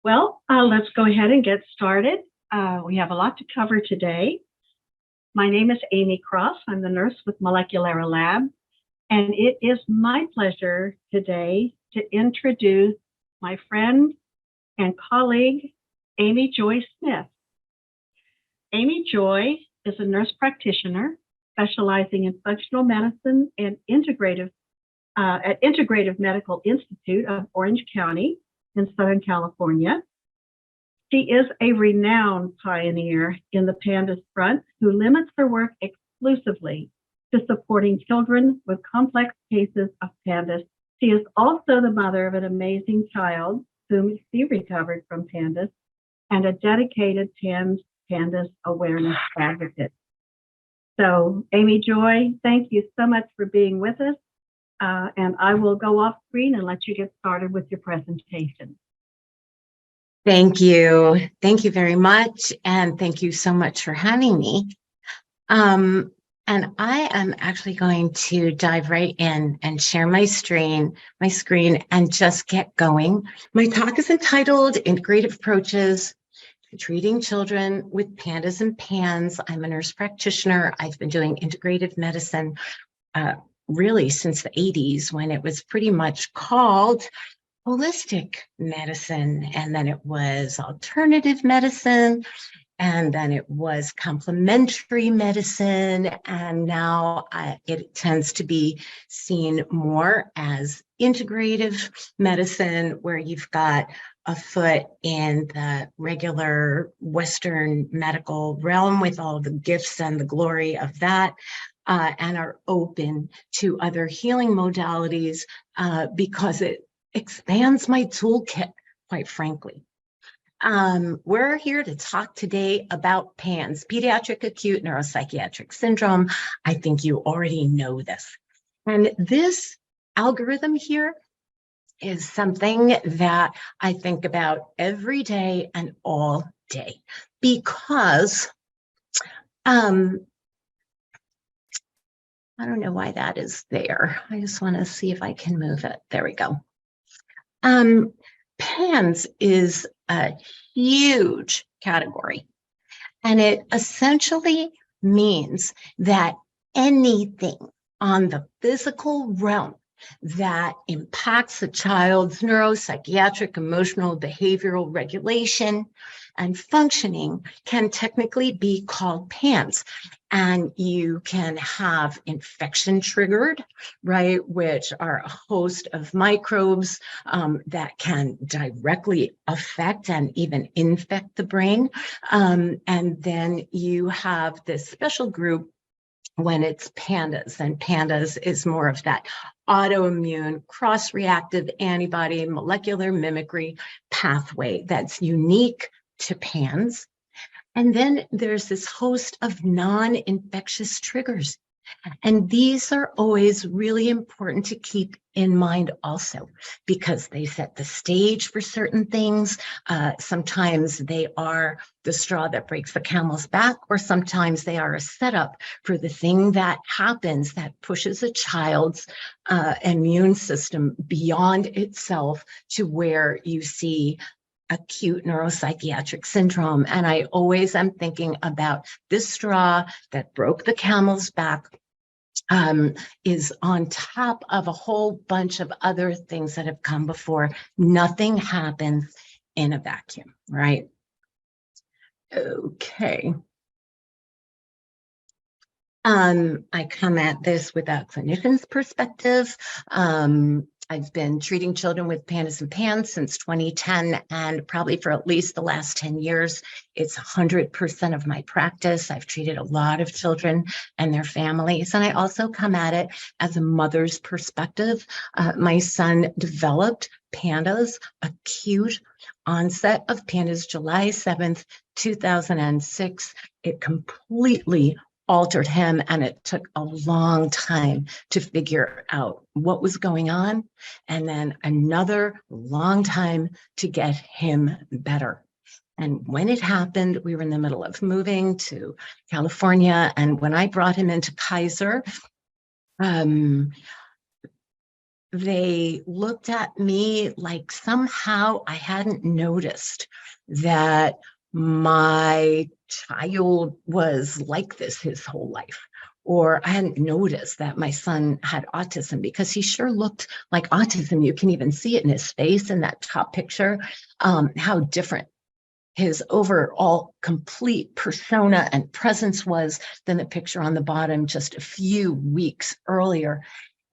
Let's go ahead and get started. We have a lot to cover today. My name is Amy Cross. I'm the nurse with Molecular Lab, and it is my pleasure today to introduce my friend and colleague, Amy Joy Smith. Amy Joy is a nurse practitioner specializing in functional medicine and integrative at Integrative Medical Institute of Orange County in Southern California. She is a renowned pioneer in the PANDAS front who limits her work exclusively to supporting children with complex cases of PANDAS. She is also the mother of an amazing child whom she recovered from PANDAS and a dedicated PANDAS awareness advocate. So, Amy Joy, thank you so much for being with us. And I will go off screen and let you get started with your presentation. Thank you. Thank you very much. And thank you so much for having me. And I am actually going to dive right in and share my screen and just get going. My talk is entitled Integrative Approaches to Treating Children with PANDAS and PANS. I'm a nurse practitioner. I've been doing integrative medicine really since the 80s, when it was pretty much called holistic medicine, and then it was alternative medicine, and then it was complementary medicine, and now it tends to be seen more as integrative medicine, where you've got a foot in the regular Western medical realm with all the gifts and the glory of that, and are open to other healing modalities because it expands my toolkit, quite frankly. We're here to talk today about PANS, Pediatric Acute Neuropsychiatric Syndrome. I think you already know this. And this algorithm here is something that I think about every day and all day, because I don't know why that is there. I just want to see if I can move it. There we go. PANS is a huge category, and it essentially means that anything on the physical realm that impacts a child's neuropsychiatric, emotional, behavioral regulation and functioning can technically be called PANS. And you can have infection triggered, right, which are a host of microbes that can directly affect and even infect the brain. And then you have this special group when it's PANDAS, and PANDAS is more of that autoimmune, cross-reactive antibody, molecular mimicry pathway that's unique to PANS. And then there's this host of non-infectious triggers. And these are always really important to keep in mind also, because they set the stage for certain things. Sometimes they are the straw that breaks the camel's back, or sometimes they are a setup for the thing that happens that pushes a child's immune system beyond itself to where you see acute neuropsychiatric syndrome. And I always am thinking about this straw that broke the camel's back is on top of a whole bunch of other things that have come before. Nothing happens in a vacuum, right? Okay. I come at this with a clinician's perspective. I've been treating children with PANDAS and PANS since 2010, and probably for at least the last 10 years, it's 100% of my practice. I've treated a lot of children and their families, and I also come at it as a mother's perspective. My son developed PANDAS, acute onset of PANDAS, July 7th, 2006. It completely altered him, and it took a long time to figure out what was going on, and then another long time to get him better. And when it happened, we were in the middle of moving to California, and when I brought him into Kaiser, they looked at me like somehow I hadn't noticed that my child was like this his whole life. Or I hadn't noticed that my son had autism, because he sure looked like autism. You can even see it in his face in that top picture, how different his overall complete persona and presence was than the picture on the bottom just a few weeks earlier.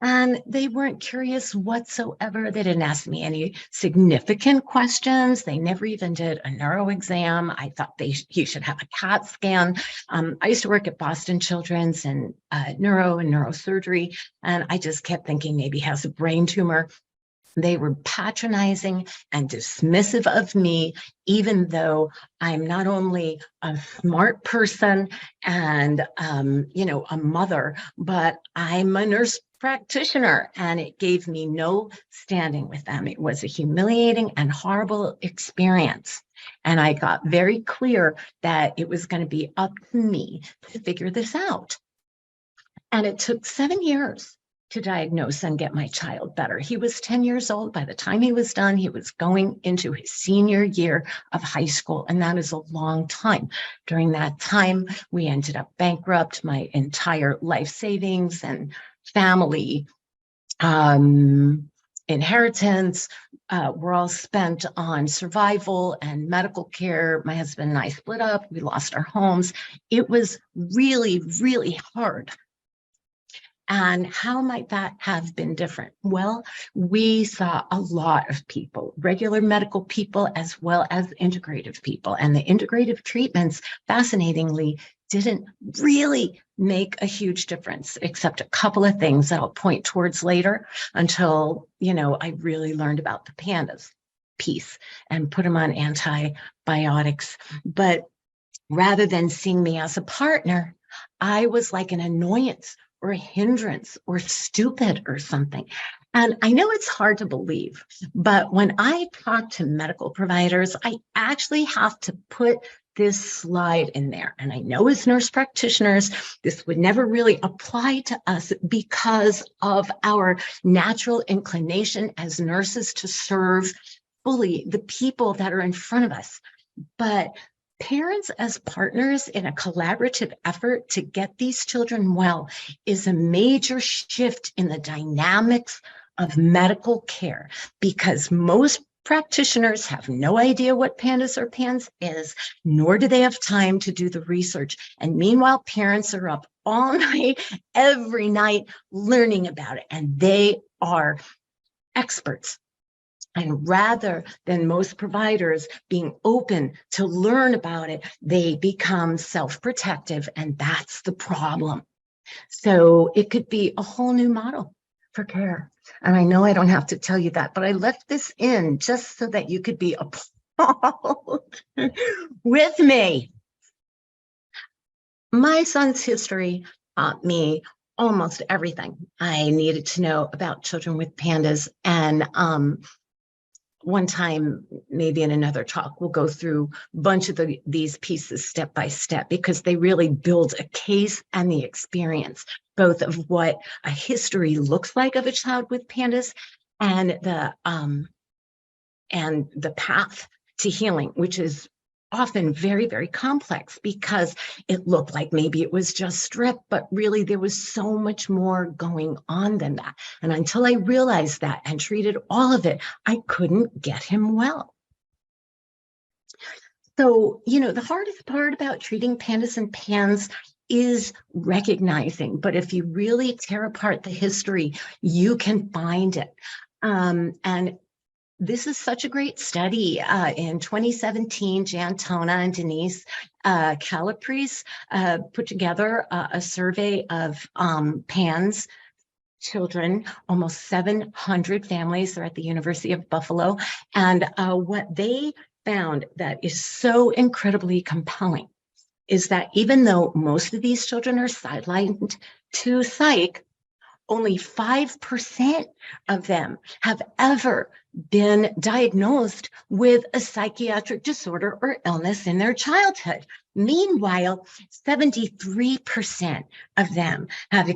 And they weren't curious whatsoever. They didn't ask me any significant questions. They never even did a neuro exam. I thought he should have a CAT scan. I used to work at Boston Children's and neuro and neurosurgery, and I just kept thinking maybe he has a brain tumor. They were patronizing and dismissive of me, even though I'm not only a smart person and, a mother, but I'm a nurse practitioner, and it gave me no standing with them. It was a humiliating and horrible experience. And I got very clear that it was going to be up to me to figure this out. And it took 7 years to diagnose and get my child better. He was 10 years old. By the time he was done, he was going into his senior year of high school, and that is a long time. During that time, we ended up bankrupt. My entire life savings and family inheritance were all spent on survival and medical care. My husband and I split up. We lost our homes. It was really, really hard. And how might that have been different? Well, we saw a lot of people, regular medical people, as well as integrative people. And the integrative treatments, fascinatingly, didn't really make a huge difference, except a couple of things that I'll point towards later, until, I really learned about the PANDAS piece and put them on antibiotics. But rather than seeing me as a partner, I was like an annoyance or a hindrance or stupid or something. And I know it's hard to believe, but when I talk to medical providers, I actually have to put this slide in there. And I know as nurse practitioners, this would never really apply to us because of our natural inclination as nurses to serve fully the people that are in front of us. But parents as partners in a collaborative effort to get these children well is a major shift in the dynamics of medical care, because most practitioners have no idea what PANDAS or PANS is, nor do they have time to do the research. And meanwhile, parents are up all night, every night, learning about it, and they are experts. And rather than most providers being open to learn about it, they become self-protective, and that's the problem. So it could be a whole new model for care. And I know I don't have to tell you that, but I left this in just so that you could be appalled with me. My son's history taught me almost everything I needed to know about children with PANDAS. And one time, maybe in another talk, we'll go through a bunch of these pieces step by step, because they really build a case and the experience, both of what a history looks like of a child with PANDAS and the path to healing, which is often very, very complex, because it looked like maybe it was just strep, but really there was so much more going on than that. And until I realized that and treated all of it, I couldn't get him well. So, the hardest part about treating PANDAS and PANS is recognizing, but if you really tear apart the history, you can find it. And this is such a great study. In 2017, Jan Tona and Denise Calabrese put together a survey of PANS children, almost 700 families. They're at the University of Buffalo. And what they found that is so incredibly compelling is that even though most of these children are sidelined to psych, only 5% of them have ever been diagnosed with a psychiatric disorder or illness in their childhood. Meanwhile, 73% of them have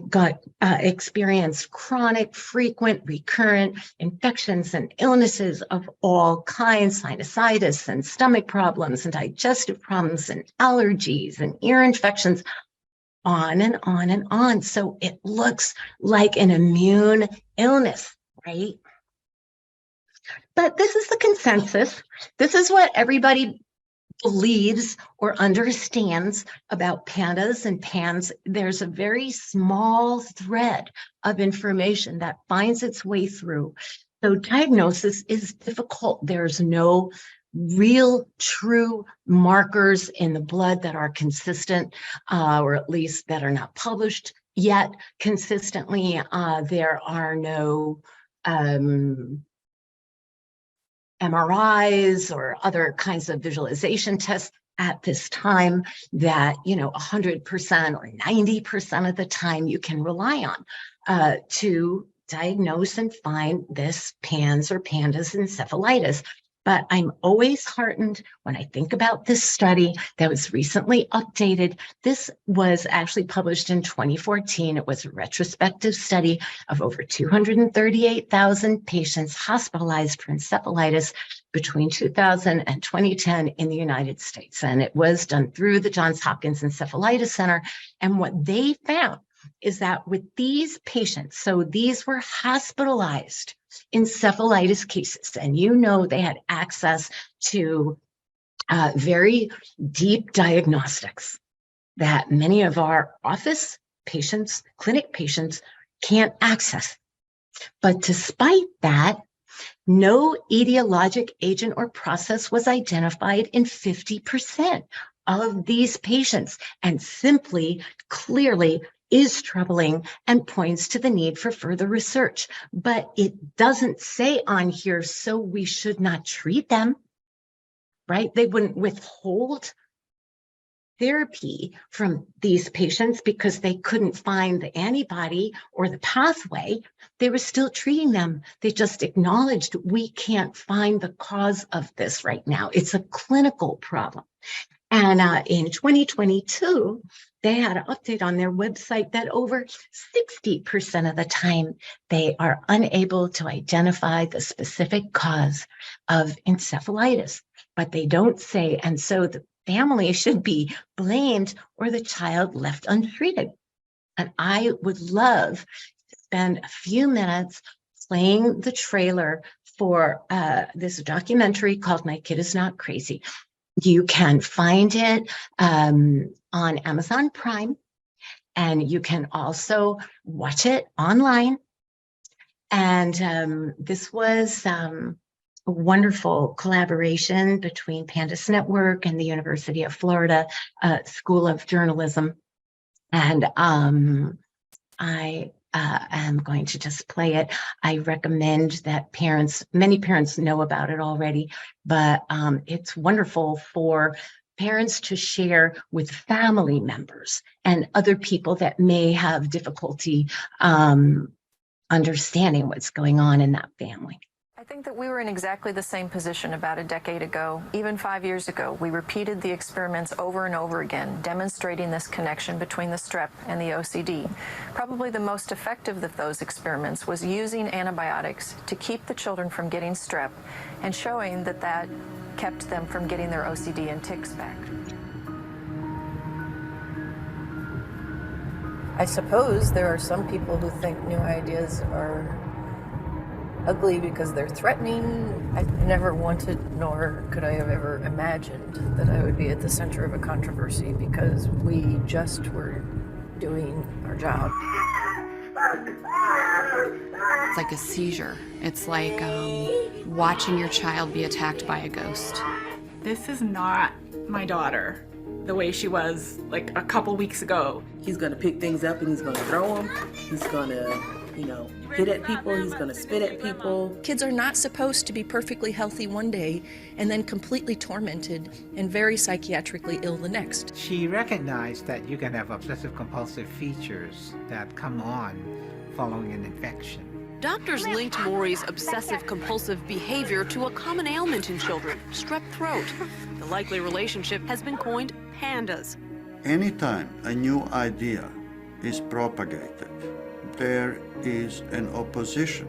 experienced chronic, frequent, recurrent infections and illnesses of all kinds, sinusitis and stomach problems and digestive problems and allergies and ear infections, on and on and on. So it looks like an immune illness, right? But this is the consensus. This is what everybody believes or understands about PANDAS and PANS. There's a very small thread of information that finds its way through. So diagnosis is difficult. There's no real true markers in the blood that are consistent, or at least that are not published yet consistently. There are no MRIs or other kinds of visualization tests at this time that, 100% or 90% of the time you can rely on to diagnose and find this PANS or PANDAS encephalitis. But I'm always heartened when I think about this study that was recently updated. This was actually published in 2014. It was a retrospective study of over 238,000 patients hospitalized for encephalitis between 2000 and 2010 in the United States. And it was done through the Johns Hopkins Encephalitis Center. And what they found is that with these patients, so these were hospitalized encephalitis cases, and they had access to very deep diagnostics that many of our office patients, clinic patients can't access. But despite that, no etiologic agent or process was identified in 50% of these patients, and simply, clearly, is troubling and points to the need for further research. But it doesn't say on here, so we should not treat them, right? They wouldn't withhold therapy from these patients because they couldn't find the antibody or the pathway. They were still treating them. They just acknowledged we can't find the cause of this right now. It's a clinical problem. And in 2022, they had an update on their website that over 60% of the time, they are unable to identify the specific cause of encephalitis, but they don't say, and so the family should be blamed or the child left untreated. And I would love to spend a few minutes playing the trailer for this documentary called My Kid Is Not Crazy. You can find it on Amazon Prime, and you can also watch it online. And this was a wonderful collaboration between PANDAS Network and the University of Florida School of Journalism. And I am going to just play it. I recommend that many parents know about it already, but it's wonderful for parents to share with family members and other people that may have difficulty understanding what's going on in that family. I think that we were in exactly the same position about a decade ago. Even 5 years ago, we repeated the experiments over and over again, demonstrating this connection between the strep and the OCD. Probably the most effective of those experiments was using antibiotics to keep the children from getting strep and showing that that kept them from getting their OCD and tics back. I suppose there are some people who think new ideas are ugly because they're threatening. I never wanted, nor could I have ever imagined that I would be at the center of a controversy because we just were doing our job. It's like a seizure. It's like watching your child be attacked by a ghost. This is not my daughter the way she was like a couple weeks ago. He's gonna pick things up and he's gonna throw them. He's gonna, hit at people. He's gonna spit at people. Kids are not supposed to be perfectly healthy one day and then completely tormented and very psychiatrically ill the next. She recognized that you can have obsessive compulsive features that come on following an infection. Doctors linked Maury's obsessive-compulsive behavior to a common ailment in children, strep throat. The likely relationship has been coined PANDAS. Anytime a new idea is propagated, there is an opposition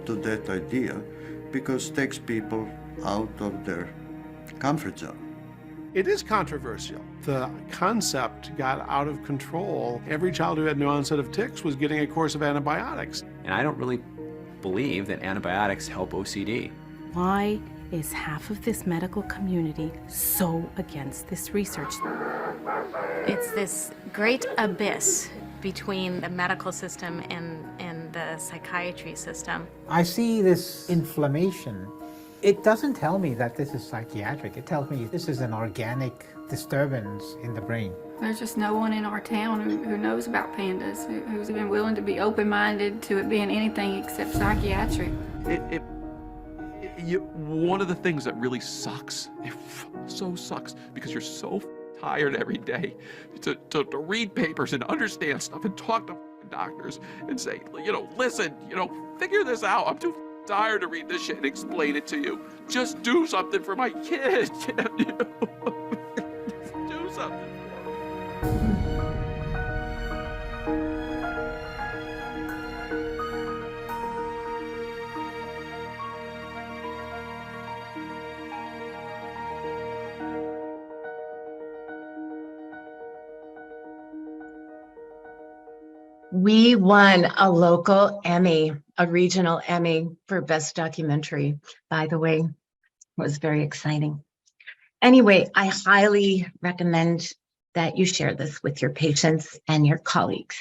to that idea because it takes people out of their comfort zone. It is controversial. The concept got out of control. Every child who had no onset of tics was getting a course of antibiotics. And I don't really believe that antibiotics help OCD. Why is half of this medical community so against this research? It's this great abyss between the medical system and the psychiatry system. I see this inflammation. It doesn't tell me that this is psychiatric. It tells me this is an organic disturbance in the brain. There's just no one in our town who knows about PANDAS, who's even willing to be open-minded to it being anything except psychiatric. One of the things that really sucks, it so sucks, because you're so tired every day to read papers and understand stuff and talk to doctors and say, listen, figure this out. I'm too tired to read this shit and explain it to you. Just do something for my kid. Do something. We won a local Emmy, a regional Emmy for Best Documentary, by the way. It was very exciting. Anyway, I highly recommend that you share this with your patients and your colleagues.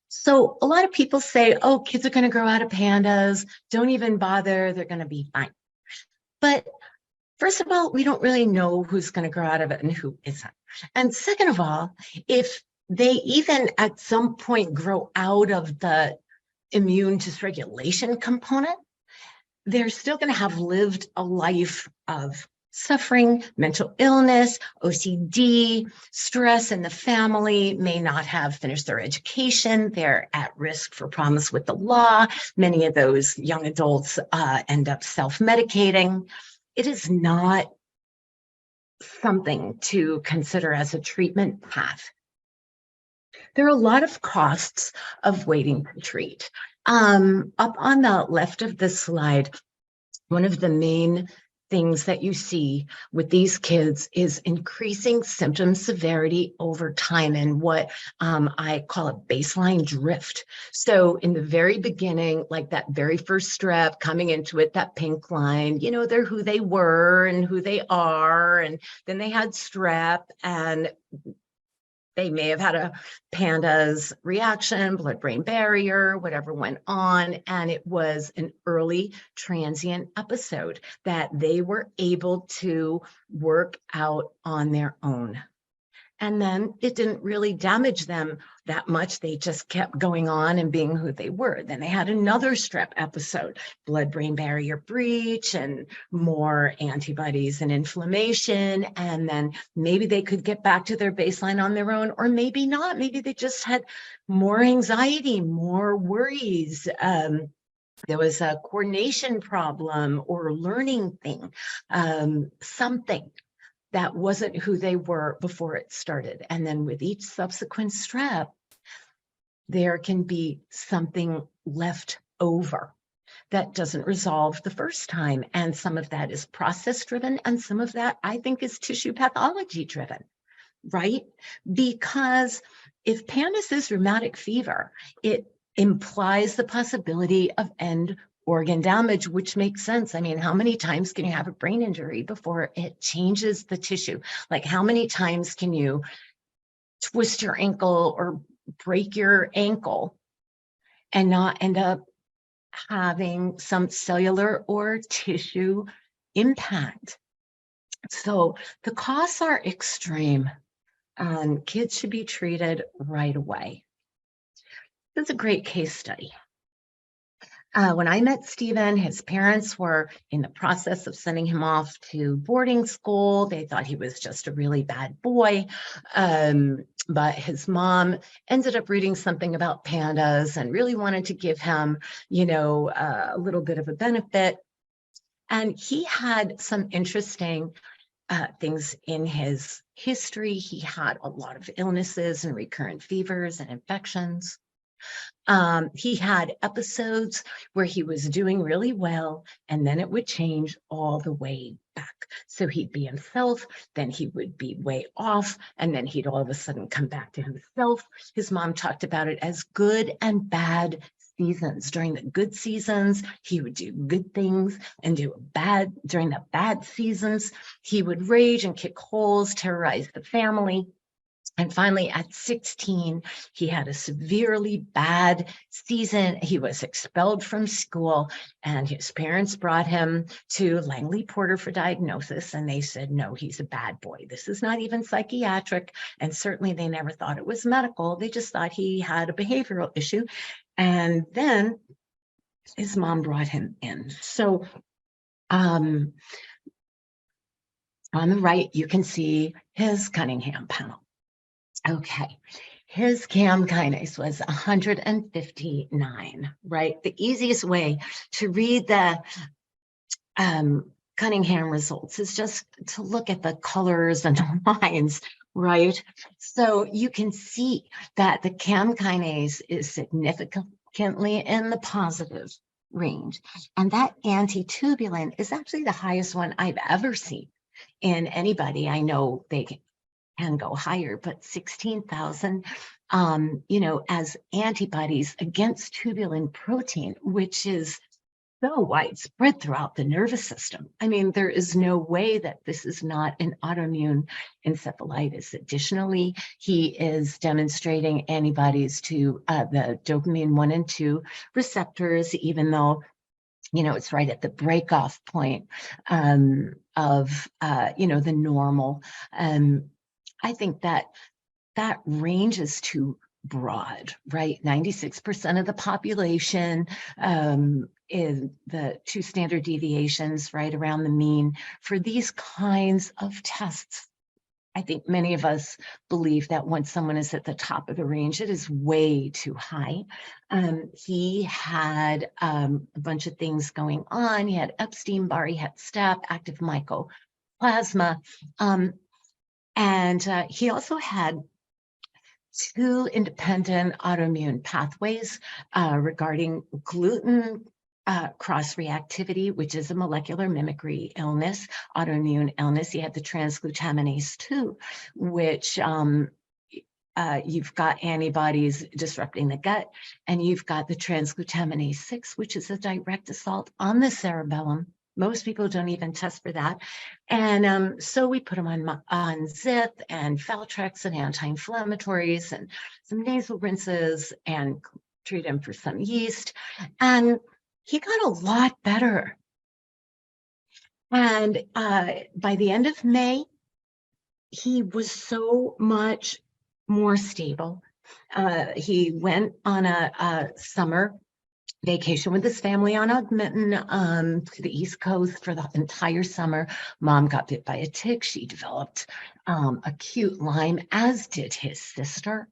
So a lot of people say, oh, kids are going to grow out of PANDAS. Don't even bother. They're going to be fine. But first of all, we don't really know who's going to grow out of it and who isn't. And second of all, if they even at some point grow out of the immune dysregulation component, they're still going to have lived a life of suffering, mental illness, OCD, stress in the family, may not have finished their education. They're at risk for problems with the law. Many of those young adults end up self-medicating. It is not something to consider as a treatment path. There are a lot of costs of waiting to treat. Up on the left of this slide, one of the main things that you see with these kids is increasing symptom severity over time and what I call a baseline drift. So in the very beginning, like that very first strep coming into it, that pink line, they're who they were and who they are. And then they had strep and they may have had a PANDAS reaction, blood-brain barrier, whatever went on, and it was an early transient episode that they were able to work out on their own. And then it didn't really damage them that much. They just kept going on and being who they were. Then they had another strep episode, blood-brain barrier breach and more antibodies and inflammation. And then maybe they could get back to their baseline on their own, or maybe not. Maybe they just had more anxiety, more worries. There was a coordination problem or learning thing, something that wasn't who they were before it started. And then with each subsequent strep, there can be something left over that doesn't resolve the first time. And some of that is process driven. And some of that I think is tissue pathology driven, right? Because if PANDAS is rheumatic fever, it implies the possibility of end organ damage, which makes sense. I mean, how many times can you have a brain injury before it changes the tissue? Like how many times can you twist your ankle or break your ankle and not end up having some cellular or tissue impact? So the costs are extreme and kids should be treated right away. This is a great case study. When I met Stephen, his parents were in the process of sending him off to boarding school. They thought he was just a really bad boy. But his mom ended up reading something about pandas and really wanted to give him, a little bit of a benefit. And he had some interesting things in his history. He had a lot of illnesses and recurrent fevers and infections. He had episodes where he was doing really well, and then it would change all the way back. So he'd be himself, then he would be way off, and then he'd all of a sudden come back to himself. His mom talked about it as good and bad seasons. During the good seasons, he would do good things, and during the bad seasons, he would rage and kick holes, terrorize the family. And finally, at 16, he had a severely bad season. He was expelled from school, and his parents brought him to Langley Porter for diagnosis. And they said, no, he's a bad boy. This is not even psychiatric. And certainly they never thought it was medical. They just thought he had a behavioral issue. And then his mom brought him in. So on the right, you can see his Cunningham panel. Okay, his CAM kinase was 159, right? The easiest way to read the Cunningham results is just to look at the colors and the lines, right? So you can see that the CAM kinase is significantly in the positive range. And that antitubulin is actually the highest one I've ever seen in anybody. I know they can go higher, but 16,000, as antibodies against tubulin protein, which is so widespread throughout the nervous system. I mean, there is no way that this is not an autoimmune encephalitis. Additionally, he is demonstrating antibodies to the dopamine 1 and 2 receptors, even though it's right at the breakoff point of the normal. I think that range is too broad, right? 96% of the population is the 2 standard deviations right around the mean for these kinds of tests. I think many of us believe that once someone is at the top of the range, it is way too high. He had a bunch of things going on. He had Epstein-Barr, he had staph, active mycoplasma, and he also had 2 independent autoimmune pathways regarding gluten cross-reactivity, which is a molecular mimicry illness, autoimmune illness. He had the transglutaminase 2, which you've got antibodies disrupting the gut, and you've got the transglutaminase 6, which is a direct assault on the cerebellum. Most people don't even test for that. And so we put him on Zith and Valtrex and anti-inflammatories and some nasal rinses and treat him for some yeast. And he got a lot better. And by the end of May, he was so much more stable. He went on a summer vacation with his family on Augmentin to the East Coast for the entire summer. Mom got bit by a tick. She developed acute Lyme, as did his sister.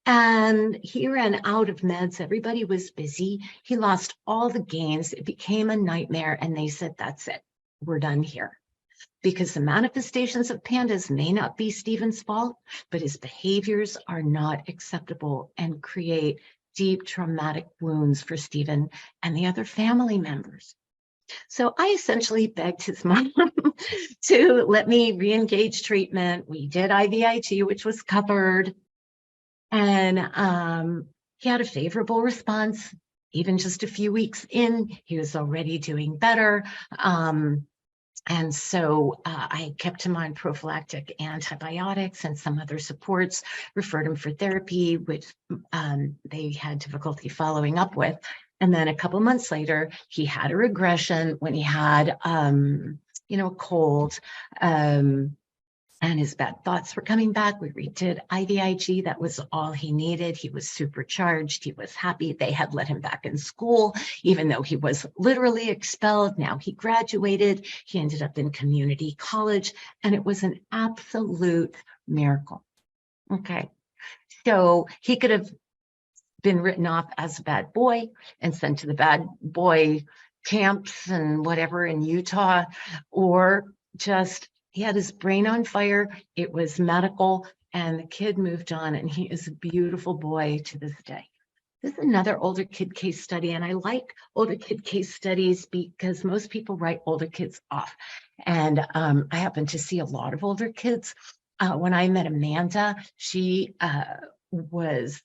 And he ran out of meds. Everybody was busy. He lost all the gains. It became a nightmare. And they said, that's it. We're done here. Because the manifestations of PANDAS may not be Stephen's fault, but his behaviors are not acceptable and create deep traumatic wounds for Stephen and the other family members. So I essentially begged his mom to let me re-engage treatment. We did IVIG, which was covered. And he had a favorable response. Even just a few weeks in, he was already doing better. And so I kept him on prophylactic antibiotics and some other supports, referred him for therapy, which they had difficulty following up with. And then a couple months later, he had a regression when he had, a cold. and his bad thoughts were coming back. We redid IVIG. That was all he needed. He was supercharged. He was happy. They had let him back in school, even though he was literally expelled. Now he graduated. He ended up in community college, and it was an absolute miracle. Okay. So he could have been written off as a bad boy and sent to the bad boy camps and whatever in Utah, or just he had his brain on fire. It was medical, and the kid moved on, and he is a beautiful boy to this day. This is another older kid case study, and I like older kid case studies because most people write older kids off. And I happen to see a lot of older kids. When I met Amanda, she was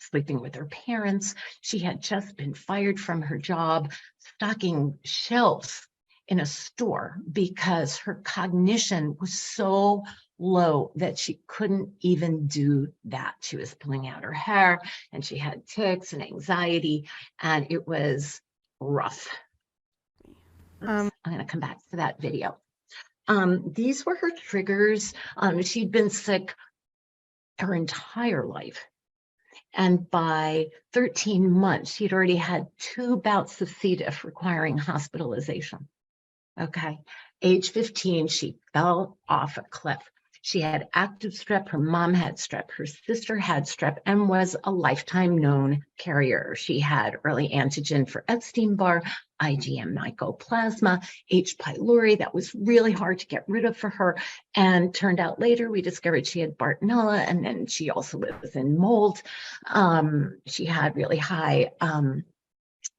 sleeping with her parents. She had just been fired from her job, stocking shelves in a store because her cognition was so low that she couldn't even do that. She was pulling out her hair, and she had tics and anxiety, and it was rough. I'm going to come back to that video. These were her triggers. She'd been sick her entire life. And by 13 months, she'd already had 2 bouts of C. diff requiring hospitalization. Okay. Age 15, she fell off a cliff. She had active strep. Her mom had strep. Her sister had strep and was a lifetime known carrier. She had early antigen for Epstein-Barr, IgM mycoplasma, H. pylori. That was really hard to get rid of for her. And turned out later, we discovered she had Bartonella, and then she also was in mold. She had really high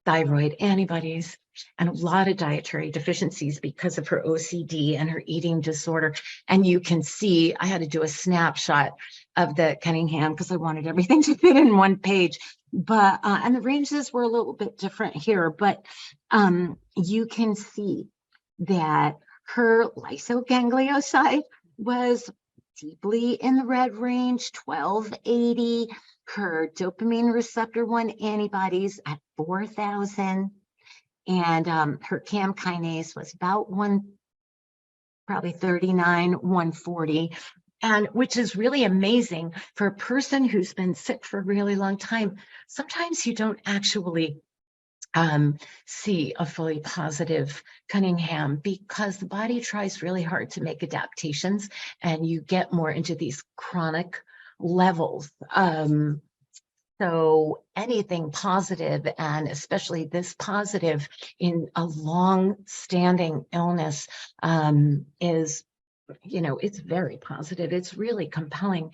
thyroid antibodies and a lot of dietary deficiencies because of her OCD and her eating disorder. And you can see, I had to do a snapshot of the Cunningham because I wanted everything to fit in one page. But, and the ranges were a little bit different here, but you can see that her lysoganglioside was deeply in the red range, 1280. Her dopamine receptor 1 antibodies at 4,000. And her CAM kinase was about probably 39, 140. And which is really amazing for a person who's been sick for a really long time. Sometimes you don't actually see a fully positive Cunningham because the body tries really hard to make adaptations, and you get more into these chronic levels. So anything positive, and especially this positive in a long-standing illness, is, you know, it's very positive. It's really compelling.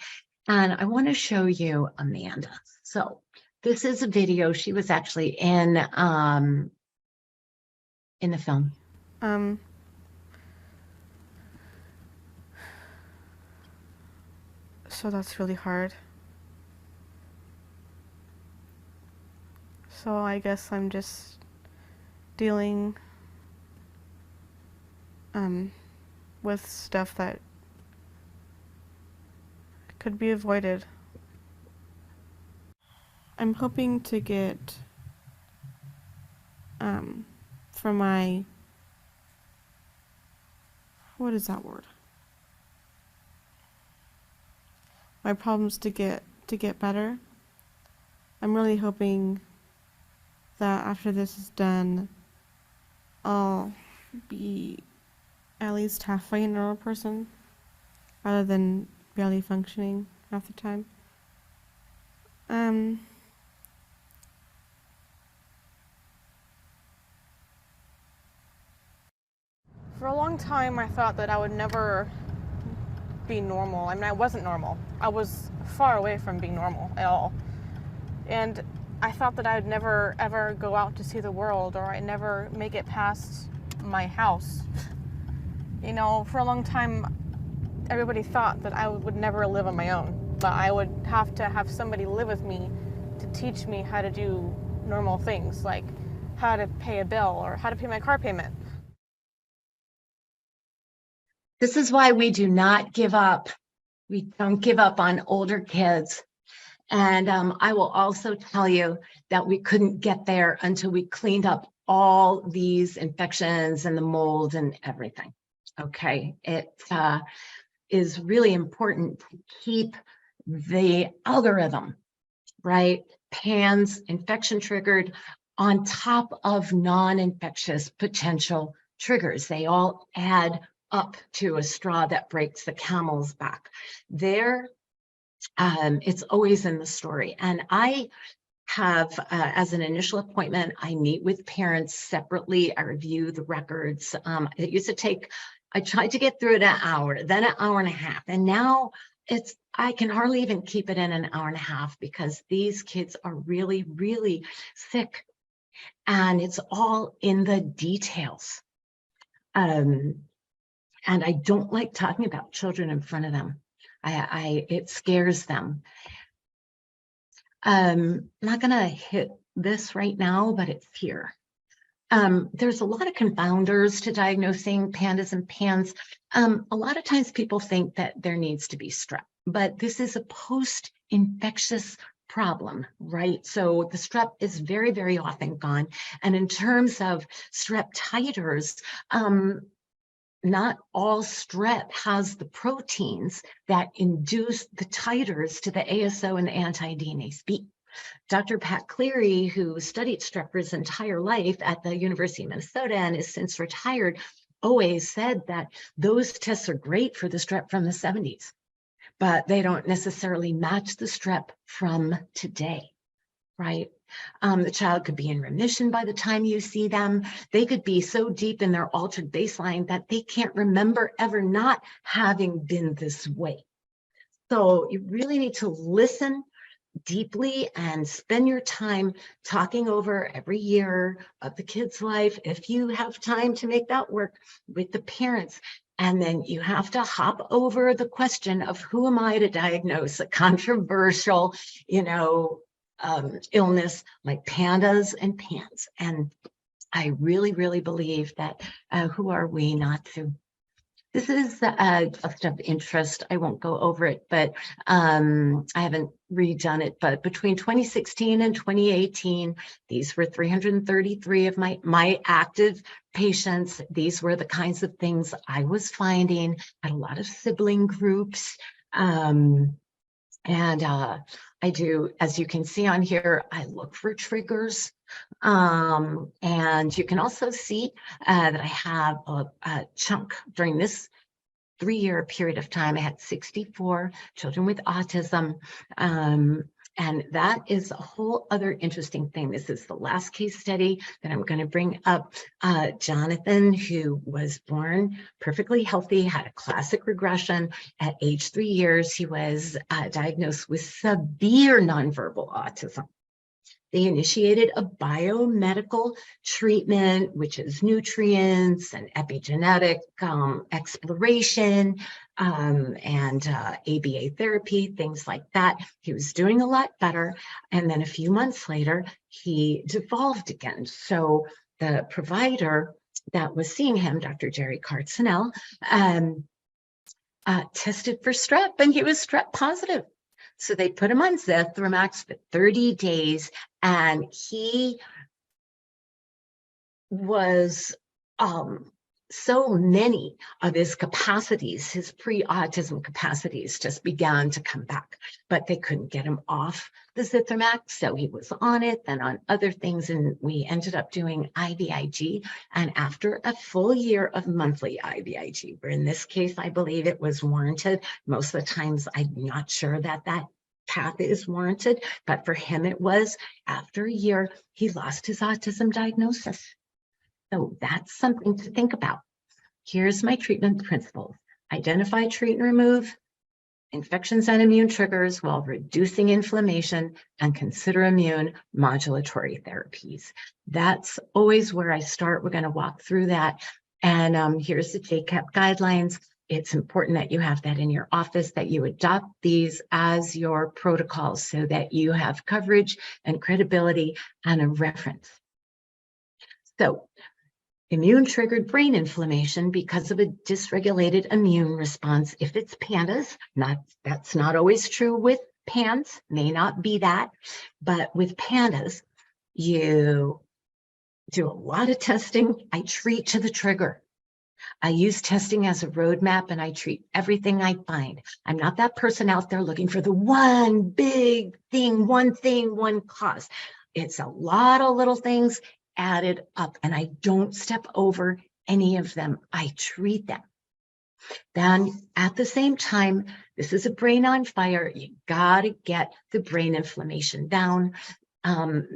And I want to show you Amanda. So this is a video. She was actually in the film. So that's really hard. So I guess I'm just dealing with stuff that could be avoided. I'm hoping to get for my, what is that word? My problems to get better. I'm really hoping that after this is done, I'll be at least halfway a normal person rather than barely functioning half the time. For a long time, I thought that I would never be normal. I mean, I wasn't normal. I was far away from being normal at all. And I thought that I would never, ever go out to see the world, or I'd never make it past my house. You know, for a long time, everybody thought that I would never live on my own, but I would have to have somebody live with me to teach me how to do normal things, like how to pay a bill or how to pay my car payment. This is why we do not give up. We don't give up on older kids. And I will also tell you that we couldn't get there until we cleaned up all these infections and the mold and everything. Okay, it is really important to keep the algorithm, right? PANS, infection triggered, on top of non-infectious potential triggers. They all add up to a straw that breaks the camel's back. There, it's always in the story. And I have, as an initial appointment, I meet with parents separately. I review the records. It used to take, I tried to get through it an hour, then an hour and a half. And now I can hardly even keep it in an hour and a half because these kids are really, really sick. And it's all in the details. And I don't like talking about children in front of them. It scares them. I'm not gonna hit this right now, but it's here. There's a lot of confounders to diagnosing PANDAS and PANS. A lot of times people think that there needs to be strep, but this is a post-infectious problem, right? So the strep is very, very often gone. And in terms of strep titers, not all strep has the proteins that induce the titers to the ASO and the anti-DNase B. Dr. Pat Cleary, who studied strep for his entire life at the University of Minnesota and is since retired, always said that those tests are great for the strep from the 70s, but they don't necessarily match the strep from today, right? The child could be in remission by the time you see them. They could be so deep in their altered baseline that they can't remember ever not having been this way. So you really need to listen deeply and spend your time talking over every year of the kid's life, if you have time to make that work, with the parents. And then you have to hop over the question of who am I to diagnose a controversial, illness like PANDAS and PANS. And I really, really believe that who are we not to? This is just of interest. I won't go over it, but I haven't redone it. But between 2016 and 2018, these were 333 of my active patients. These were the kinds of things I was finding at a lot of sibling groups. I do, as you can see on here, I look for triggers. And you can also see that I have a chunk during this 3-year period of time. I had 64 children with autism. And that is a whole other interesting thing. This is the last case study that I'm going to bring up. Jonathan, who was born perfectly healthy, had a classic regression. At age 3 years, he was diagnosed with severe nonverbal autism. They initiated a biomedical treatment, which is nutrients and epigenetic exploration and ABA therapy, things like that. He was doing a lot better. And then a few months later, he devolved again. So the provider that was seeing him, Dr. Jerry Cartsinell, tested for strep, and he was strep positive. So they put him on Zithromax for 30 days, and he was, so many of his capacities, his pre-autism capacities just began to come back, but they couldn't get him off the Zithromax. So he was on it, then on other things, and we ended up doing IVIG. And after a full year of monthly IVIG, where in this case, I believe it was warranted. Most of the times, I'm not sure that path is warranted, but for him it was. After a year, he lost his autism diagnosis. So that's something to think about. Here's my treatment principles. Identify, treat, and remove infections and immune triggers while reducing inflammation, and consider immune modulatory therapies. That's always where I start. We're going to walk through that. And here's the JCAP guidelines. It's important that you have that in your office, that you adopt these as your protocols so that you have coverage and credibility and a reference. So, immune-triggered brain inflammation because of a dysregulated immune response. If it's PANDAS, that's not always true with PANS, may not be that, but with PANDAS, you do a lot of testing. I treat to the trigger. I use testing as a roadmap and I treat everything I find. I'm not that person out there looking for the one big thing, one cause. It's a lot of little things added up, and I don't step over any of them. I treat them. Then at the same time, this is a brain on fire. You gotta get the brain inflammation down.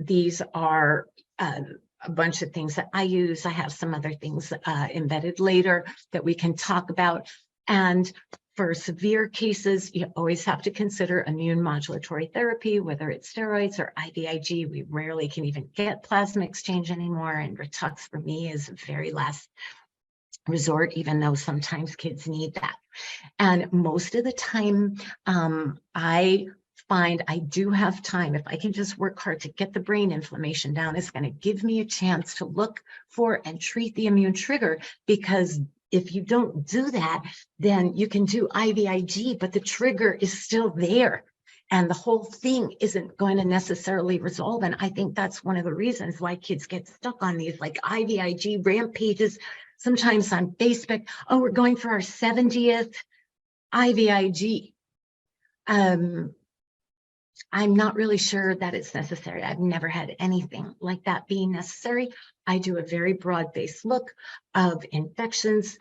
These are a bunch of things that I use. I have some other things embedded later that we can talk about. And for severe cases, you always have to consider immune modulatory therapy, whether it's steroids or IVIG. We rarely can even get plasma exchange anymore. And Ritux for me is very last resort, even though sometimes kids need that. And most of the time, I find I do have time. If I can just work hard to get the brain inflammation down, it's going to give me a chance to look for and treat the immune trigger, because if you don't do that, then you can do IVIG, but the trigger is still there. And the whole thing isn't going to necessarily resolve. And I think that's one of the reasons why kids get stuck on these like IVIG rampages, sometimes on Facebook. Oh, we're going for our 70th IVIG. I'm not really sure that it's necessary. I've never had anything like that being necessary. I do a very broad-based look of infections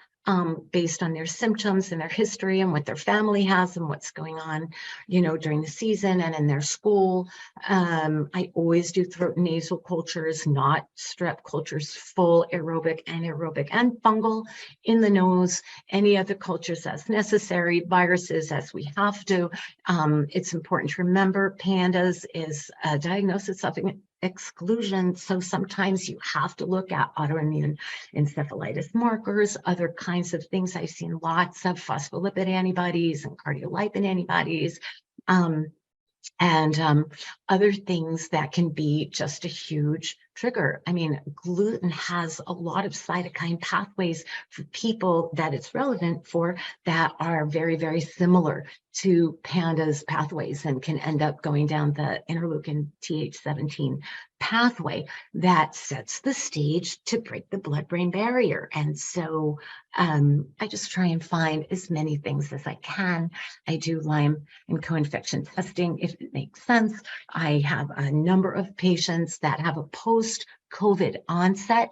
based on their symptoms and their history and what their family has and what's going on, you know, during the season and in their school. I always do throat and nasal cultures, not strep cultures, full aerobic, anaerobic, and fungal in the nose, any other cultures as necessary, viruses as we have to. It's important to remember PANDAS is a diagnosis of exclusion. So sometimes you have to look at autoimmune encephalitis markers, other kinds of things. I've seen lots of phospholipid antibodies and cardiolipin antibodies, and other things that can be just a huge trigger. I mean, gluten has a lot of cytokine pathways for people that it's relevant for that are very, very similar to PANDAS pathways and can end up going down the interleukin Th17 pathway that sets the stage to break the blood-brain barrier. And so I just try and find as many things as I can. I do Lyme and co-infection testing if it makes sense. I have a number of patients that have a post-COVID onset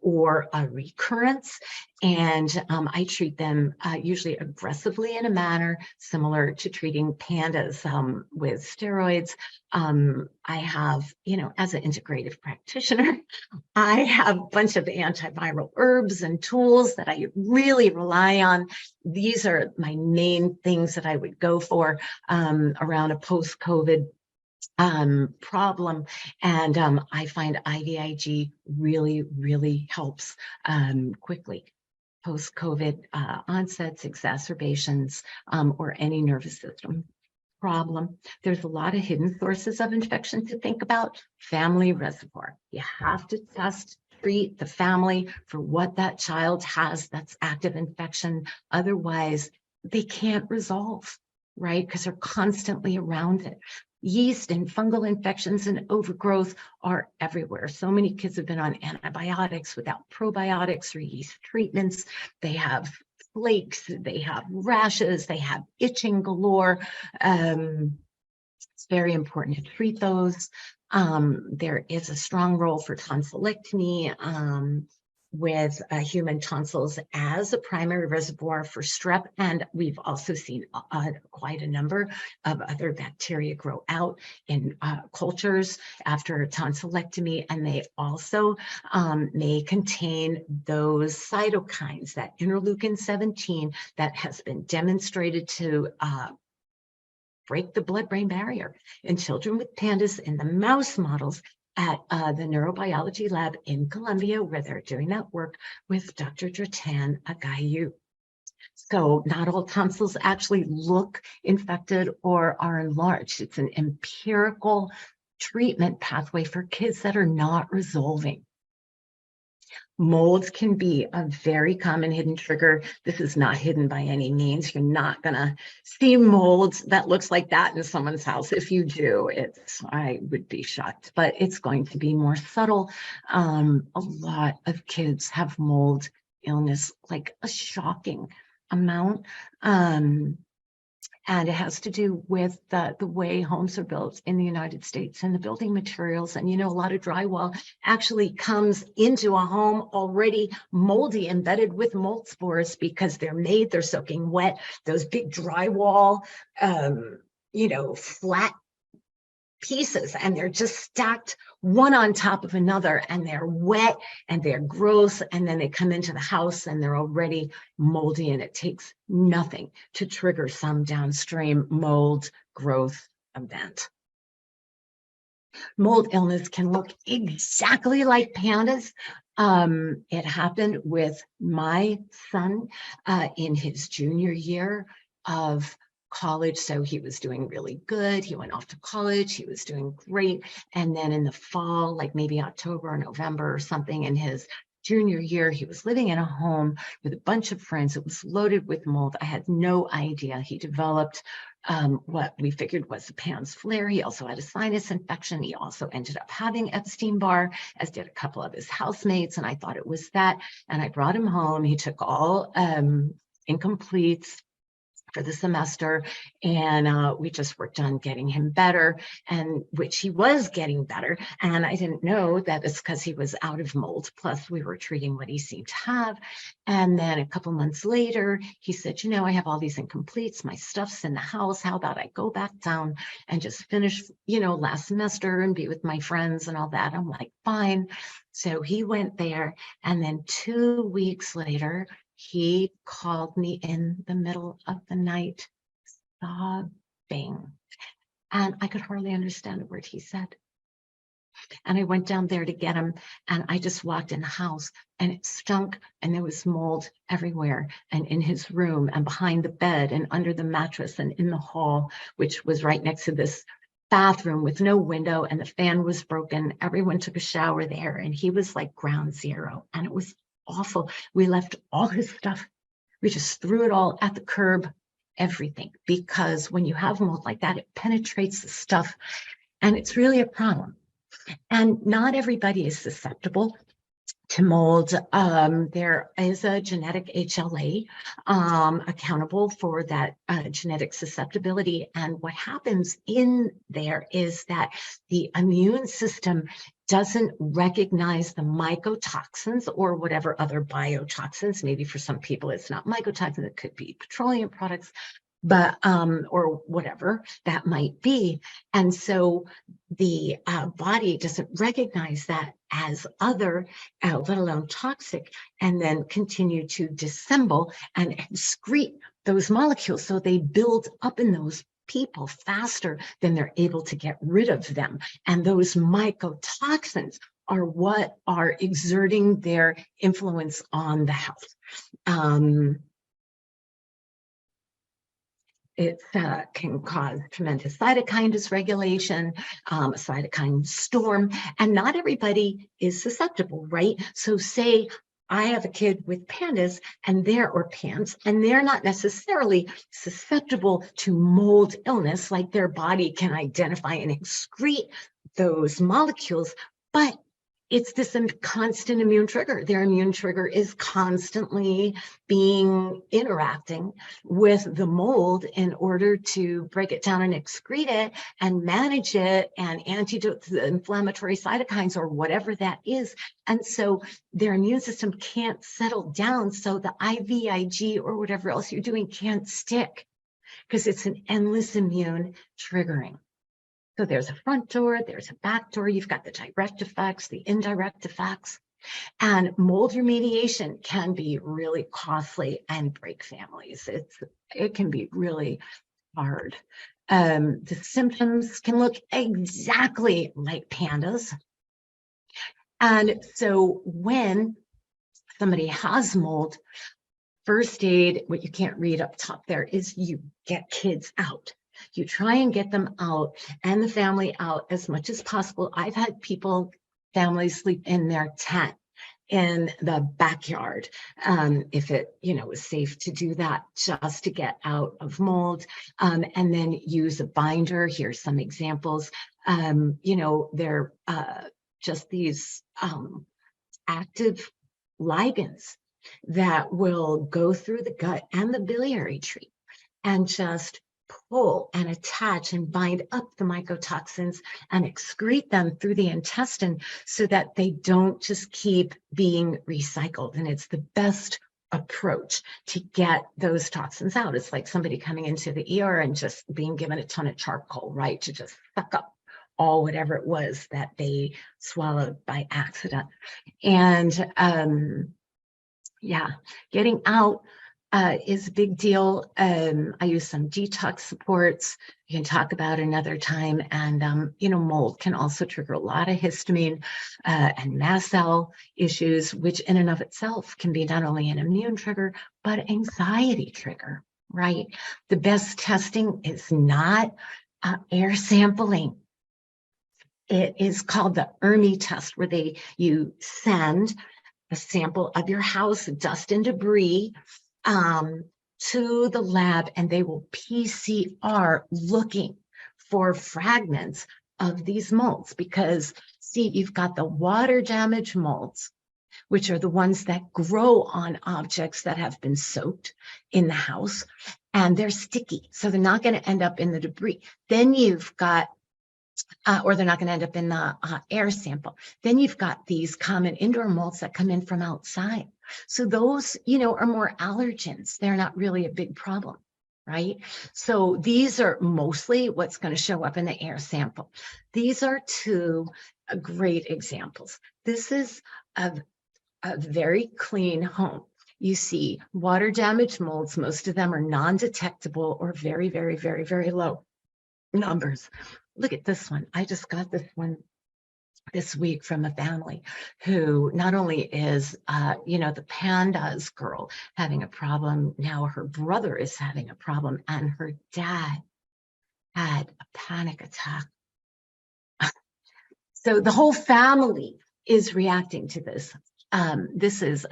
or a recurrence, and I treat them usually aggressively in a manner similar to treating PANDAS with steroids. I have, you know, as an integrative practitioner, I have a bunch of antiviral herbs and tools that I really rely on. These are my main things that I would go for around a post-COVID problem. And I find IVIG really, really helps quickly. Post-COVID onsets, exacerbations, or any nervous system problem. There's a lot of hidden sources of infection to think about. Family reservoir. You have to treat the family for what that child has that's active infection. Otherwise, they can't resolve, right? Because they're constantly around it. Yeast and fungal infections and overgrowth are everywhere. So many kids have been on antibiotics without probiotics or yeast treatments. They have flakes, they have rashes, they have itching galore. It's very important to treat those. There is a strong role for tonsillectomy with human tonsils as a primary reservoir for strep. And we've also seen quite a number of other bacteria grow out in cultures after tonsillectomy. And they also may contain those cytokines, that interleukin 17 that has been demonstrated to break the blood-brain barrier in children with PANDAS in the mouse models at the neurobiology lab in Columbia, where they're doing that work with Dr. Dratan Agayu. So not all tonsils actually look infected or are enlarged. It's an empirical treatment pathway for kids that are not resolving. Molds can be a very common hidden trigger. This is not hidden by any means. You're not gonna see molds that looks like that in someone's house. If you do, I would be shocked, but it's going to be more subtle. A lot of kids have mold illness, like a shocking amount. And it has to do with the way homes are built in the United States and the building materials. And, you know, a lot of drywall actually comes into a home already moldy, embedded with mold spores because they're soaking wet. Those big drywall, you know, flat pieces, and they're just stacked one on top of another, and they're wet and they're gross, and then they come into the house and they're already moldy, and it takes nothing to trigger some downstream mold growth event. Mold illness can look exactly like PANDAS. It happened with my son in his junior year of college. So he was doing really good. He went off to college. He was doing great. And then in the fall, like maybe October or November or something, in his junior year, he was living in a home with a bunch of friends. It was loaded with mold. I had no idea. He developed what we figured was a PANS flare. He also had a sinus infection. He also ended up having Epstein-Barr, as did a couple of his housemates. And I thought it was that. And I brought him home. He took all incompletes for the semester, and we just worked on getting him better, and which he was getting better. And I didn't know that it's because he was out of mold. Plus, we were treating what he seemed to have. And then a couple months later, he said, you know, I have all these incompletes. My stuff's in the house. How about I go back down and just finish, you know, last semester and be with my friends and all that? I'm like, fine. So he went there, and then 2 weeks later, he called me in the middle of the night, sobbing, and I could hardly understand a word he said. And I went down there to get him, and I just walked in the house, and it stunk, and there was mold everywhere, and in his room, and behind the bed, and under the mattress, and in the hall, which was right next to this bathroom with no window, and the fan was broken. Everyone took a shower there, and he was like ground zero, and it was awful. We left all his stuff. We just threw it all at the curb, everything, because when you have mold like that, it penetrates the stuff, and it's really a problem. And not everybody is susceptible to mold. There is a genetic HLA accountable for that genetic susceptibility. And what happens in there is that the immune system doesn't recognize the mycotoxins or whatever other biotoxins. Maybe for some people it's not mycotoxins, it could be petroleum products, but or whatever that might be. And so the body doesn't recognize that as other, let alone toxic, and then continue to dissemble and excrete those molecules. So they build up in those people faster than they're able to get rid of them. And those mycotoxins are what are exerting their influence on the health. It can cause tremendous cytokine dysregulation, cytokine storm, and not everybody is susceptible, right? So say I have a kid with PANDAS and or PANS, and they're not necessarily susceptible to mold illness, like their body can identify and excrete those molecules, but it's this constant immune trigger. Their immune trigger is constantly interacting with the mold in order to break it down and excrete it and manage it and antidote the inflammatory cytokines or whatever that is. And so their immune system can't settle down. So the IVIG or whatever else you're doing can't stick because it's an endless immune triggering. So there's a front door, there's a back door, you've got the direct effects, the indirect effects, and mold remediation can be really costly and break families. It can be really hard. The symptoms can look exactly like PANDAS. And so when somebody has mold, first aid, what you can't read up top there is you get kids out. You try and get them out and the family out as much as possible. I've had families sleep in their tent in the backyard, if it, was safe to do that, just to get out of mold, and then use a binder. Here's some examples. They're just these active ligands that will go through the gut and the biliary tree and just pull and attach and bind up the mycotoxins and excrete them through the intestine so that they don't just keep being recycled. And it's the best approach to get those toxins out. It's like somebody coming into the ER and just being given a ton of charcoal, right, to just suck up all whatever it was that they swallowed by accident. And yeah, getting out is a big deal. I use some detox supports. We can talk about another time. And, you know, mold can also trigger a lot of histamine and mast cell issues, which in and of itself can be not only an immune trigger, but anxiety trigger, right? The best testing is not air sampling. It is called the ERMI test, where you send a sample of your house, dust and debris, to the lab, and they will PCR looking for fragments of these molds. Because see, you've got the water damage molds, which are the ones that grow on objects that have been soaked in the house, and they're sticky, so they're not going to end up in the debris. Then you've got or they're not going to end up in the air sample. Then you've got these common indoor molds that come in from outside. So those, you know, are more allergens. They're not really a big problem, right? So these are mostly what's going to show up in the air sample. These are two great examples. This is a very clean home. You see water damage molds. Most of them are non-detectable or very, very, very, very low numbers. Look at this one. I just got this one this week from a family who not only is, you know, the PANDAS girl having a problem, now her brother is having a problem, and her dad had a panic attack. So the whole family is reacting to this. This is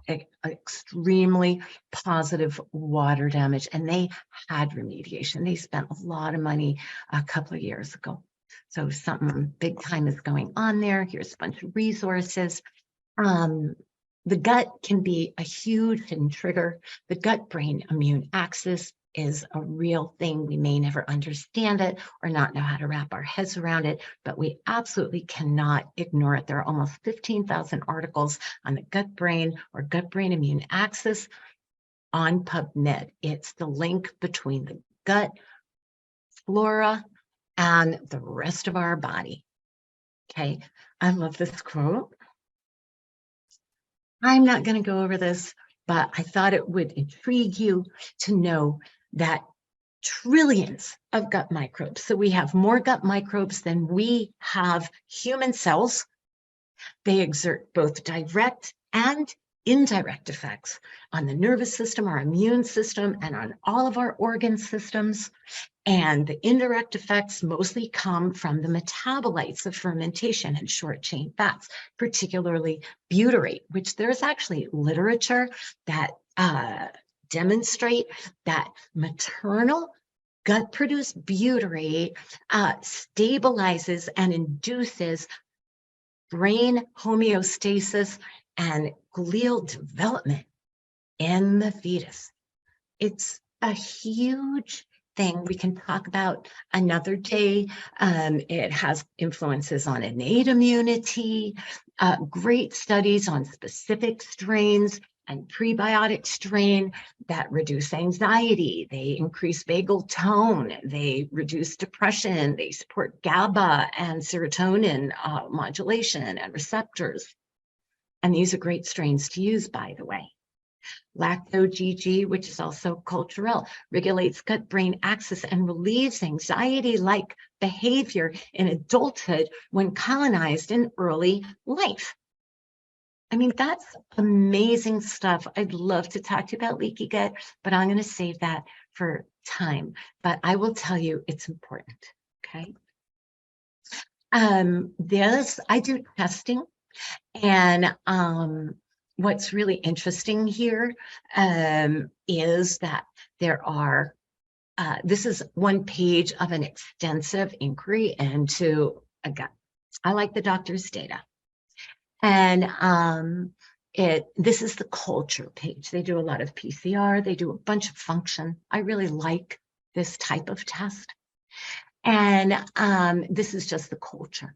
an extremely positive water damage, and they had remediation. They spent a lot of money a couple of years ago. So something big time is going on there. Here's a bunch of resources. The gut can be a huge hidden trigger. The gut-brain immune axis is a real thing. We may never understand it or not know how to wrap our heads around it, but we absolutely cannot ignore it. There are almost 15,000 articles on the gut-brain or gut-brain immune axis on PubMed. It's the link between the gut flora and the rest of our body. Okay, I love this quote. I'm not going to go over this, but I thought it would intrigue you to know that trillions of gut microbes. So we have more gut microbes than we have human cells. They exert both direct and indirect effects on the nervous system, our immune system, and on all of our organ systems. And the indirect effects mostly come from the metabolites of fermentation and short chain fats, particularly butyrate, which there's actually literature that demonstrate that maternal gut-produced butyrate stabilizes and induces brain homeostasis and glial development in the fetus. It's a huge thing we can talk about another day. It has influences on innate immunity, great studies on specific strains and prebiotic strain that reduce anxiety, they increase vagal tone, they reduce depression, they support GABA and serotonin modulation and receptors. And these are great strains to use, by the way. Lacto-GG, which is also cultural, regulates gut-brain axis and relieves anxiety-like behavior in adulthood when colonized in early life. I mean, that's amazing stuff. I'd love to talk to you about leaky gut, but I'm going to save that for time. But I will tell you it's important, okay? I do testing, and what's really interesting here is that there are, this is one page of an extensive inquiry into a gut. I like the doctor's data. And This is the culture page. They do a lot of PCR. They do a bunch of function. I really like this type of test. And this is just the culture.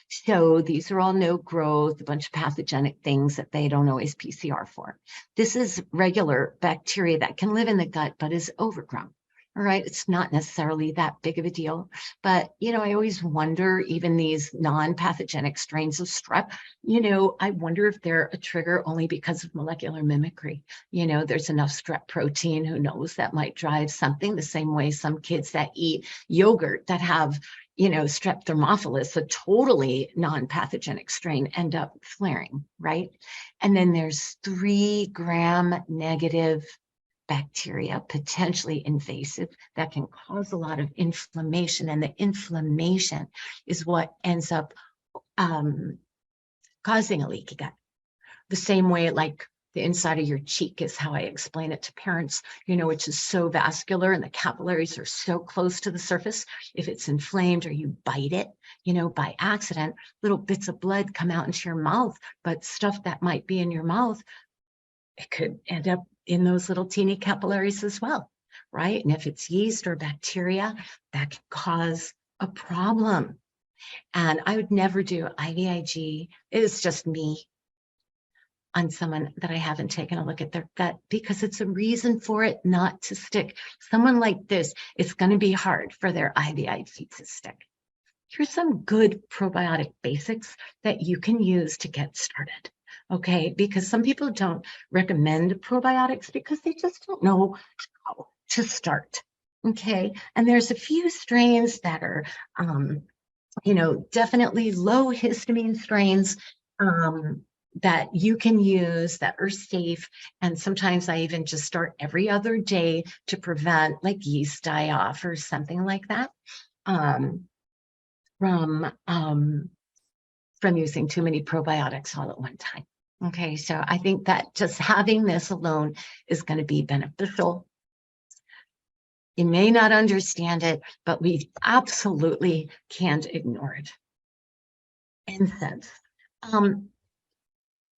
So these are all no growth, a bunch of pathogenic things that they don't always PCR for. This is regular bacteria that can live in the gut, but is overgrown. All right, it's not necessarily that big of a deal, but, you know, I always wonder, even these non-pathogenic strains of strep, you know, I wonder if they're a trigger only because of molecular mimicry. You know, there's enough strep protein, who knows, that might drive something, the same way some kids that eat yogurt that have, you know, strep thermophilus, a totally non-pathogenic strain, end up flaring, right? And then there's 3 gram-negative bacteria, potentially invasive, that can cause a lot of inflammation. And the inflammation is what ends up causing a leaky gut. The same way, like the inside of your cheek is how I explain it to parents, you know, which is so vascular and the capillaries are so close to the surface. If it's inflamed or you bite it, you know, by accident, little bits of blood come out into your mouth, but stuff that might be in your mouth, it could end up in those little teeny capillaries as well, right? And if it's yeast or bacteria, that can cause a problem. And I would never do IVIG. It's just me on someone that I haven't taken a look at their gut, because it's a reason for it not to stick. Someone like this, it's going to be hard for their IVIG to stick. Here's some good probiotic basics that you can use to get started. Okay, because some people don't recommend probiotics because they just don't know how to start. Okay, and there's a few strains that are, you know, definitely low histamine strains that you can use that are safe. And sometimes I even just start every other day to prevent like yeast die-off or something like that from using too many probiotics all at one time. Okay, so I think that just having this alone is going to be beneficial. You may not understand it, but we absolutely can't ignore it. Incense.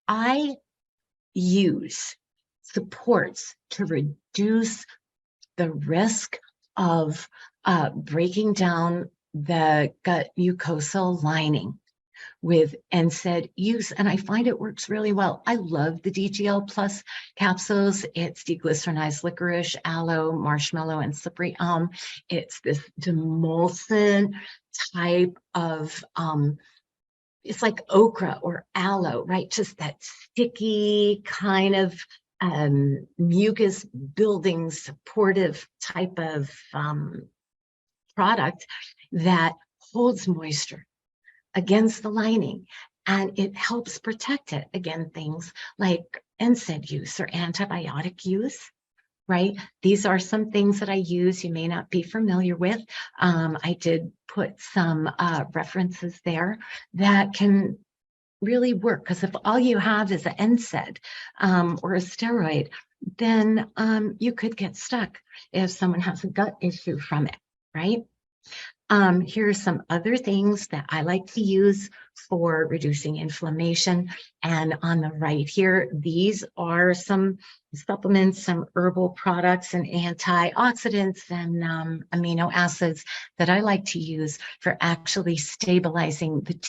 I use supports to reduce the risk of breaking down the gut mucosal lining with NSAID use, and I find it works really well. I love the DGL Plus capsules. It's deglycerinized licorice, aloe, marshmallow, and slippery elm. It's this demulcent type of, it's like okra or aloe, right? Just that sticky kind of mucus building supportive type of product that holds moisture against the lining, and it helps protect it against things like NSAID use or antibiotic use, right? These are some things that I use you may not be familiar with. I did put some references there that can really work, because if all you have is an NSAID or a steroid, then you could get stuck if someone has a gut issue from it, right? Here are some other things that I like to use for reducing inflammation. And on the right here, these are some supplements, some herbal products and antioxidants and amino acids that I like to use for actually stabilizing the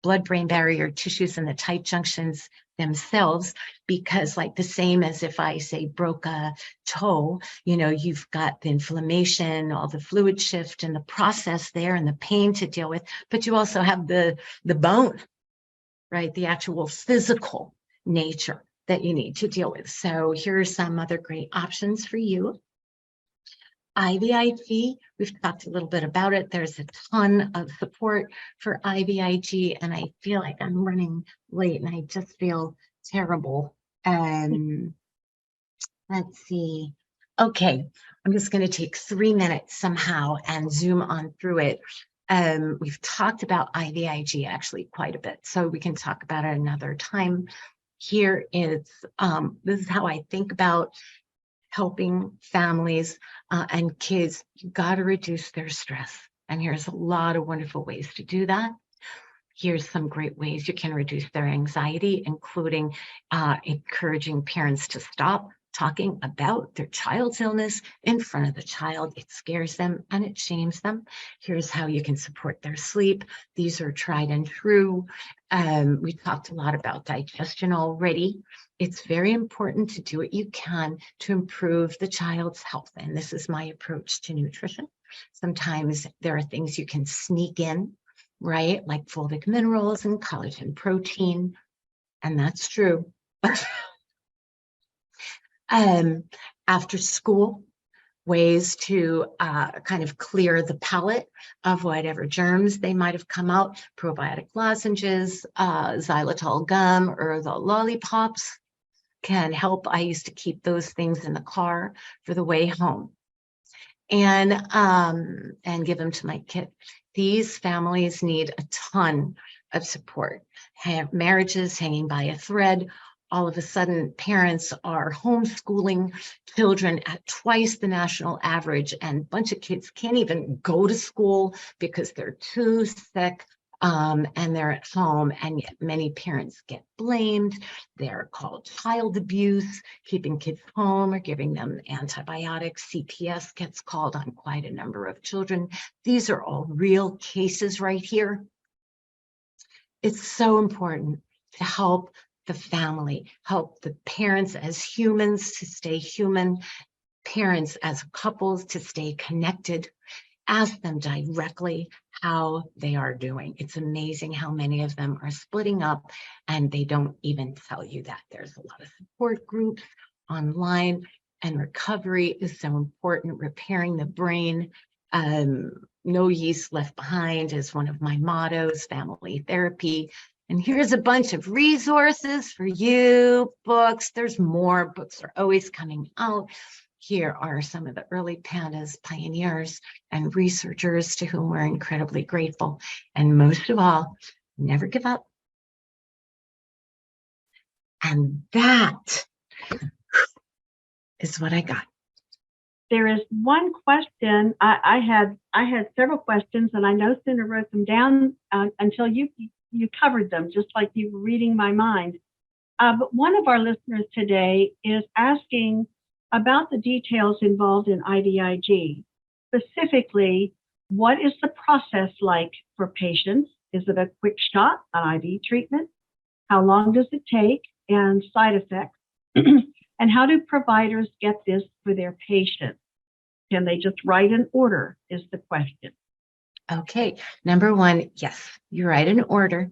blood-brain barrier tissues and the tight junctions themselves, because like the same as if I say broke a toe, you know, you've got the inflammation, all the fluid shift and the process there and the pain to deal with, but you also have the bone, right? The actual physical nature that you need to deal with. So here are some other great options for you. IVIG, we've talked a little bit about it. There's a ton of support for IVIG, and I feel like I'm running late and I just feel terrible. Let's see. Okay, I'm just going to take 3 minutes somehow and zoom on through it. We've talked about IVIG actually quite a bit, so we can talk about it another time. Here is, this is how I think about helping families and kids. You got to reduce their stress. And here's a lot of wonderful ways to do that. Here's some great ways you can reduce their anxiety, including encouraging parents to stop talking about their child's illness in front of the child. It scares them and it shames them. Here's how you can support their sleep. These are tried and true. We talked a lot about digestion already. It's very important to do what you can to improve the child's health. And this is my approach to nutrition. Sometimes there are things you can sneak in, right? Like fulvic minerals and collagen protein. And that's true. After school, ways to kind of clear the palate of whatever germs they might have come out. Probiotic lozenges, xylitol gum, or the lollipops can help. I used to keep those things in the car for the way home, and give them to my kid. These families need a ton of support. Marriages hanging by a thread. All of a sudden, parents are homeschooling children at twice the national average, and a bunch of kids can't even go to school because they're too sick, and they're at home, and yet many parents get blamed. They're called child abuse, keeping kids home or giving them antibiotics. CPS gets called on quite a number of children. These are all real cases right here. It's so important to help the family, help the parents as humans to stay human, parents as couples to stay connected. Ask them directly how they are doing. It's amazing how many of them are splitting up and they don't even tell you that. There's a lot of support groups online, and recovery is so important. Repairing the brain. No yeast left behind is one of my mottos, family therapy. And here's a bunch of resources for you, books. There's more books are always coming out. Here are some of the early PANDAS pioneers and researchers to whom we're incredibly grateful. And most of all, never give up. And that is what I got. There is one question. I had several questions, and I no sooner wrote them down until you covered them, just like you were reading my mind. But one of our listeners today is asking about the details involved in IVIG. Specifically, what is the process like for patients? Is it a quick shot, an IV treatment? How long does it take, and side effects? And how do providers get this for their patients? Can they just write an order is the question. Okay, number one, yes, you write an order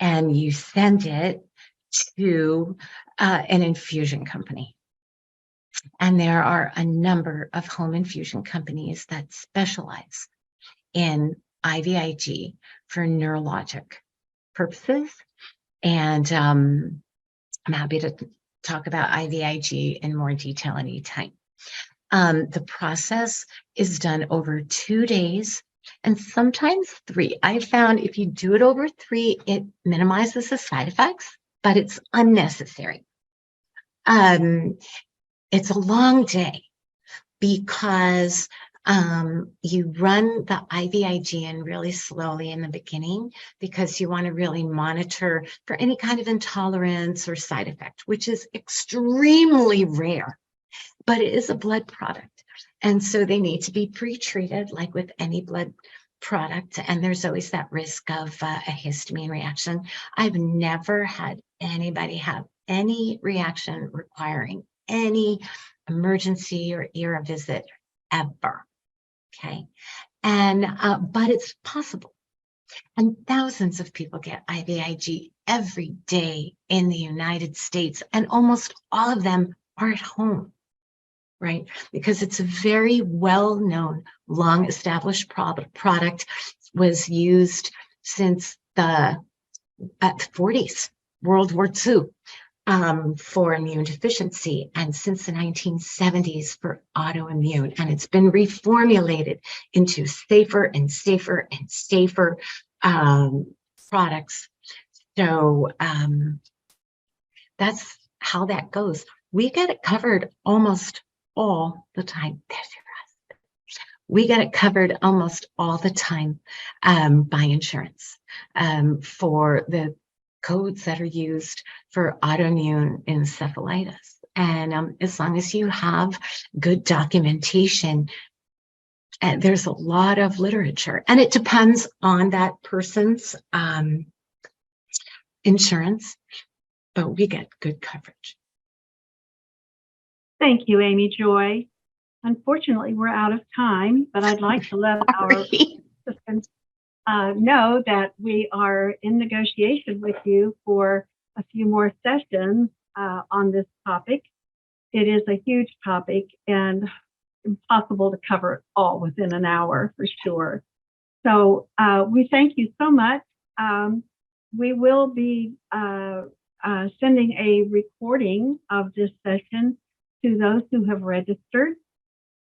and you send it to an infusion company. And there are a number of home infusion companies that specialize in IVIG for neurologic purposes. And I'm happy to talk about IVIG in more detail anytime. The process is done over 2 days and sometimes 3. I found if you do it over 3, it minimizes the side effects, but it's unnecessary. It's a long day because you run the IVIG in really slowly in the beginning because you want to really monitor for any kind of intolerance or side effect, which is extremely rare, but it is a blood product. And so they need to be pre-treated like with any blood product. And there's always that risk of a histamine reaction. I've never had anybody have any reaction requiring any emergency or ER visit ever. Okay. And, but it's possible. And thousands of people get IVIG every day in the United States, and almost all of them are at home, right? Because it's a very well-known, long-established product, was used since the 40s, World War II. For immune deficiency, and since the 1970s for autoimmune, and it's been reformulated into safer and safer and safer products. So that's how that goes. We get it covered almost all the time. We get it covered almost all the time by insurance. for the codes that are used for autoimmune encephalitis. And as long as you have good documentation, there's a lot of literature, and it depends on that person's insurance, but we get good coverage. Thank you, Amy Joy. Unfortunately, we're out of time, but I'd like to let our participants know that we are in negotiation with you for a few more sessions on this topic. It is a huge topic and impossible to cover it all within an hour for sure. So we thank you so much. We will be sending a recording of this session to those who have registered.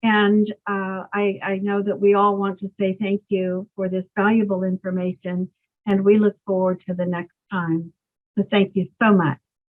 And I know that we all want to say thank you for this valuable information, and we look forward to the next time. So thank you so much.